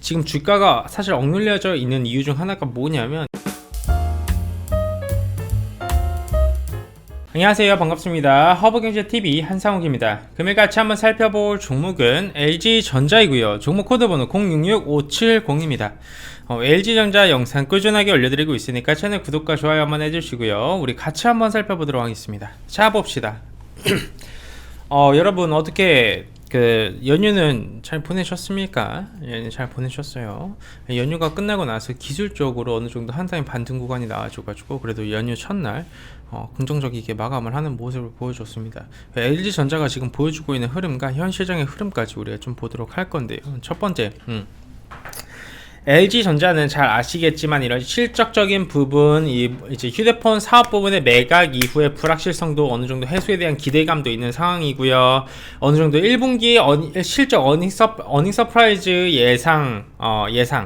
지금 주가가 사실 억눌려져 있는 이유 중 하나가 뭐냐면, 안녕하세요, 반갑습니다. 허브경제TV 한상욱입니다. 금일 같이 한번 살펴볼 종목은 LG전자이고요. 종목 코드 번호 066570입니다. LG전자 영상 꾸준하게 올려드리고 있으니까 채널 구독과 좋아요 한번 해주시고요. 우리 같이 한번 살펴보도록 하겠습니다. 자, 봅시다. 여러분 어떻게 연휴는 잘 보내셨습니까? 연휴 잘 보내셨어요. 연휴가 끝나고 나서 기술적으로 어느 정도 한타임 반등 구간이 나와줘가지고 그래도 연휴 첫날 긍정적이게 마감을 하는 모습을 보여줬습니다. LG전자가 지금 보여주고 있는 흐름과 현 시장의 흐름까지 우리가 좀 보도록 할 건데요. 첫 번째, LG전자는 잘 아시겠지만 이런 실적적인 부분, 이제 휴대폰 사업 부분의 매각 이후의 불확실성도 어느 정도 해소에 대한 기대감도 있는 상황이고요. 어느 정도 1분기 실적 어닝 서프라이즈 예상,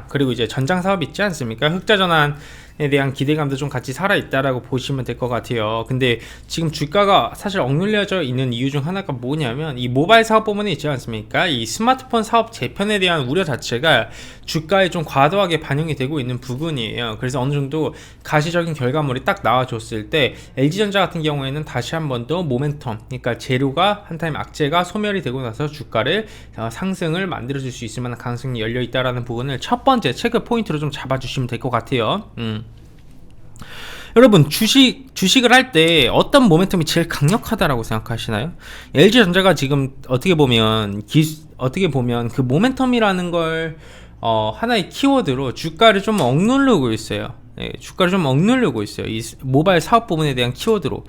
그리고 이제 전장 사업 있지 않습니까? 흑자 전환 에 대한 기대감도 좀 같이 살아있다라고 보시면 될 것 같아요. 근데 지금 주가가 사실 억눌려져 있는 이유 중 하나가 뭐냐면 이 모바일 사업 부분이 있지 않습니까? 이 스마트폰 사업 재편에 대한 우려 자체가 주가에 좀 과도하게 반영이 되고 있는 부분이에요. 그래서 어느 정도 가시적인 결과물이 딱 나와줬을 때 LG전자 같은 경우에는 다시 한 번 더 모멘텀, 그러니까 재료가 한타임 악재가 소멸이 되고 나서 주가를 상승을 만들어줄 수 있을 만한 가능성이 열려있다라는 부분을 첫 번째 체크 포인트로 좀 잡아주시면 될 것 같아요. 여러분 주식을 할 때 어떤 모멘텀이 제일 강력하다라고 생각하시나요? LG전자가 지금 어떻게 보면 그 모멘텀이라는 걸 하나의 키워드로 주가를 좀 억누르고 있어요. 주가를 좀 억누르고 있어요. 이 모바일 사업 부분에 대한 키워드로.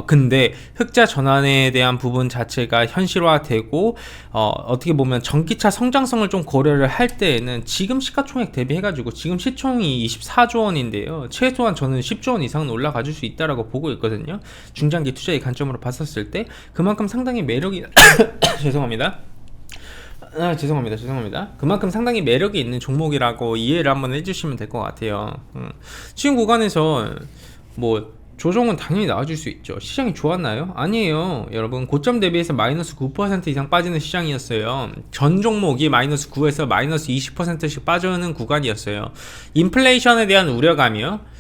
근데 흑자 전환에 대한 부분 자체가 현실화되고 어떻게 보면 전기차 성장성을 좀 고려를 할 때에는 지금 시가총액 대비해가지고 지금 시총이 24조 원인데요. 최소한 저는 10조 원 이상은 올라가 줄 수 있다라고 보고 있거든요. 중장기 투자의 관점으로 봤었을 때 그만큼 상당히 매력이 죄송합니다. 그만큼 상당히 매력이 있는 종목이라고 이해를 한번 해주시면 될 것 같아요. 지금 구간에서 조정은 당연히 나와줄 수 있죠. 시장이 좋았나요? 아니에요. 여러분 고점 대비해서 마이너스 9% 이상 빠지는 시장이었어요. 전 종목이 마이너스 9에서 마이너스 20%씩 빠져는 구간이었어요. 인플레이션에 대한 우려감이요.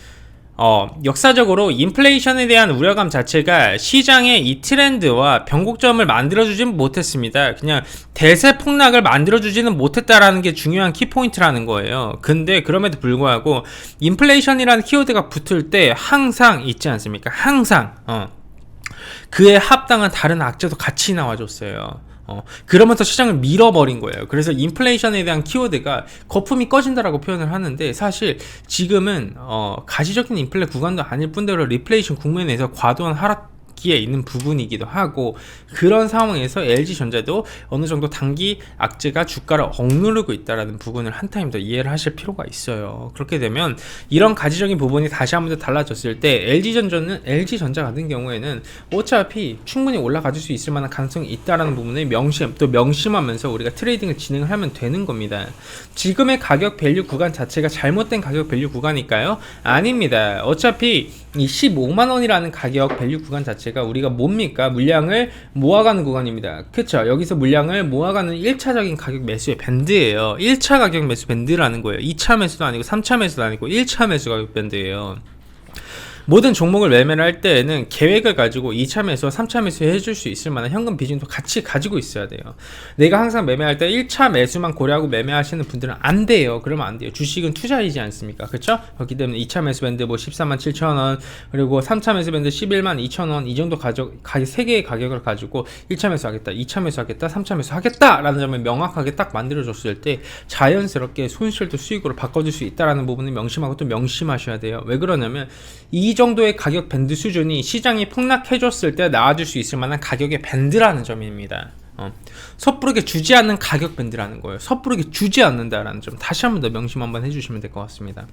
역사적으로 인플레이션에 대한 우려감 자체가 시장의 이 트렌드와 변곡점을 만들어주진 못했습니다. 그냥 대세 폭락을 만들어주지는 못했다라는 게 중요한 키포인트라는 거예요. 근데 그럼에도 불구하고 인플레이션이라는 키워드가 붙을 때 항상 있지 않습니까? 항상 그에 합당한 다른 악재도 같이 나와줬어요. 그러면서 시장을 밀어버린 거예요. 그래서 인플레이션에 대한 키워드가 거품이 꺼진다라고 표현을 하는데 사실 지금은 가시적인 인플레 구간도 아닐 뿐더러 리플레이션 국면에서 과도한 하락기에 있는 부분이기도 하고 그런 상황에서 LG전자도 어느 정도 단기 악재가 주가를 억누르고 있다라는 부분을 한 타임 더 이해를 하실 필요가 있어요. 그렇게 되면 이런 가지적인 부분이 다시 한 번 더 달라졌을 때 LG전자 같은 경우에는 어차피 충분히 올라가줄 수 있을 만한 가능성이 있다라는 부분을 명심하면서 우리가 트레이딩을 진행을 하면 되는 겁니다. 지금의 가격 밸류 구간 자체가 잘못된 가격 밸류 구간일까요? 아닙니다. 어차피 이 15만원이라는 가격 밸류 구간 자체가 우리가 뭡니까? 물량을 모아가는 구간입니다. 그쵸? 여기서 물량을 모아가는 1차적인 가격 매수의 밴드예요. 1차 가격 매수 밴드라는 거예요. 2차 매수도 아니고 3차 매수도 아니고 1차 매수 가격 밴드예요. 모든 종목을 매매를 할 때에는 계획을 가지고 2차 매수와 3차 매수 해줄 수 있을 만한 현금 비중도 같이 가지고 있어야 돼요. 내가 항상 매매할 때 1차 매수만 고려하고 매매하시는 분들은 안 돼요. 그러면 안 돼요. 주식은 투자이지 않습니까? 그쵸? 그렇기 때문에 2차 매수 밴드 14만 7천원 그리고 3차 매수 밴드 11만 2천원 이 정도 3개의 가격을 가지고 1차 매수 하겠다, 2차 매수 하겠다, 3차 매수 하겠다 라는 점을 명확하게 딱 만들어줬을 때 자연스럽게 손실도 수익으로 바꿔줄 수 있다는 부분을 명심하고 또 명심하셔야 돼요. 왜 그러냐면 이 정도의 가격 밴드 수준이 시장이 폭락해줬을 때 나와줄 수 있을 만한 가격의 밴드라는 점입니다. 섣부르게 주지 않는 가격 밴드라는 거예요. 섣부르게 주지 않는다라는 점 다시 한번 더 명심 한번 해주시면 될 것 같습니다.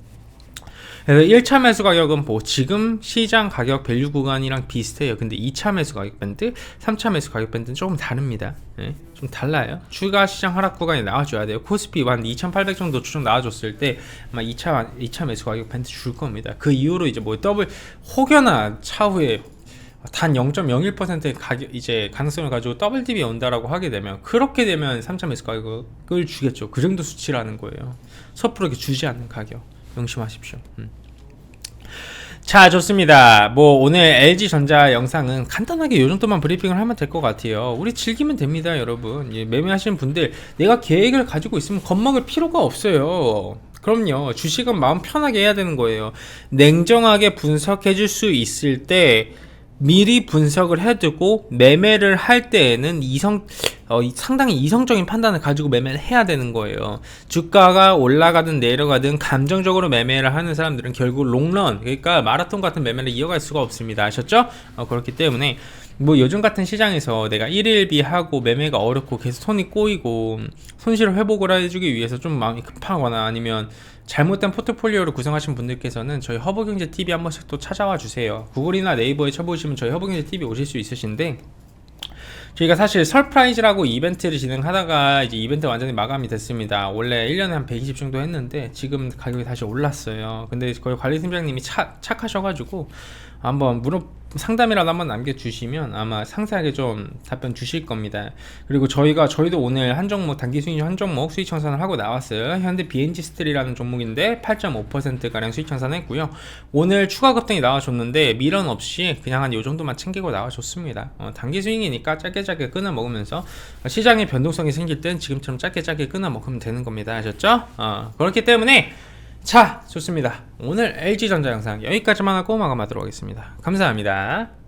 그래서 1차 매수 가격은 지금 시장 가격 밸류 구간이랑 비슷해요. 근데 2차 매수 가격 밴드, 3차 매수 가격 밴드는 조금 다릅니다. 좀 달라요. 추가 시장 하락 구간이 나와줘야 돼요. 코스피 한 2,800 정도 추정 나와줬을 때 아마 2차 매수 가격 밴드 줄 겁니다. 그 이후로 이제 혹여나 차후에 단 0.01%의 가격 이제 가능성을 가지고 더블 딥이 온다라고 하게 되면, 그렇게 되면 3차 매수 가격을 주겠죠. 그 정도 수치라는 거예요. 섣부르게 주지 않는 가격 명심하십시오. 자, 좋습니다. 뭐 오늘 LG전자 영상은 간단하게 요 정도만 브리핑을 하면 될 것 같아요. 우리 즐기면 됩니다, 여러분. 예, 매매하시는 분들, 내가 계획을 가지고 있으면 겁먹을 필요가 없어요. 그럼요. 주식은 마음 편하게 해야 되는 거예요. 냉정하게 분석해 줄 수 있을 때 미리 분석을 해두고 매매를 할 때에는 상당히 이성적인 판단을 가지고 매매를 해야 되는 거예요. 주가가 올라가든 내려가든 감정적으로 매매를 하는 사람들은 결국 롱런, 그러니까 마라톤 같은 매매를 이어갈 수가 없습니다. 아셨죠? 그렇기 때문에 뭐 요즘 같은 시장에서 내가 1일비 하고 매매가 어렵고 계속 손이 꼬이고 손실을 회복을 해주기 위해서 좀 마음이 급하거나 아니면 잘못된 포트폴리오를 구성하신 분들께서는 저희 허브경제TV 한 번씩 또 찾아와 주세요. 구글이나 네이버에 쳐보시면 저희 허브경제TV 오실 수 있으신데, 저희가 사실 설프라이즈라고 이벤트를 진행하다가 이제 이벤트 완전히 마감이 됐습니다. 원래 1년에 한 120 정도 했는데 지금 가격이 다시 올랐어요. 근데 거기 관리팀장님이 착하셔가지고 한번 상담이라도 한번 남겨주시면 아마 상세하게 좀 답변 주실 겁니다. 그리고 저희도 오늘 한 종목, 단기 수익 한 종목 수익 청산을 하고 나왔어요. 현대 BNG 스틸이라는 종목인데 8.5%가량 수익 청산했고요. 오늘 추가 급등이 나와줬는데 미련 없이 그냥 한 요 정도만 챙기고 나와줬습니다. 단기 수익이니까 짧게 끊어 먹으면서 시장에 변동성이 생길 땐 지금처럼 짧게 끊어 먹으면 되는 겁니다. 아셨죠? 그렇기 때문에 자, 좋습니다. 오늘 LG전자 영상 여기까지만 하고 마감하도록 하겠습니다. 감사합니다.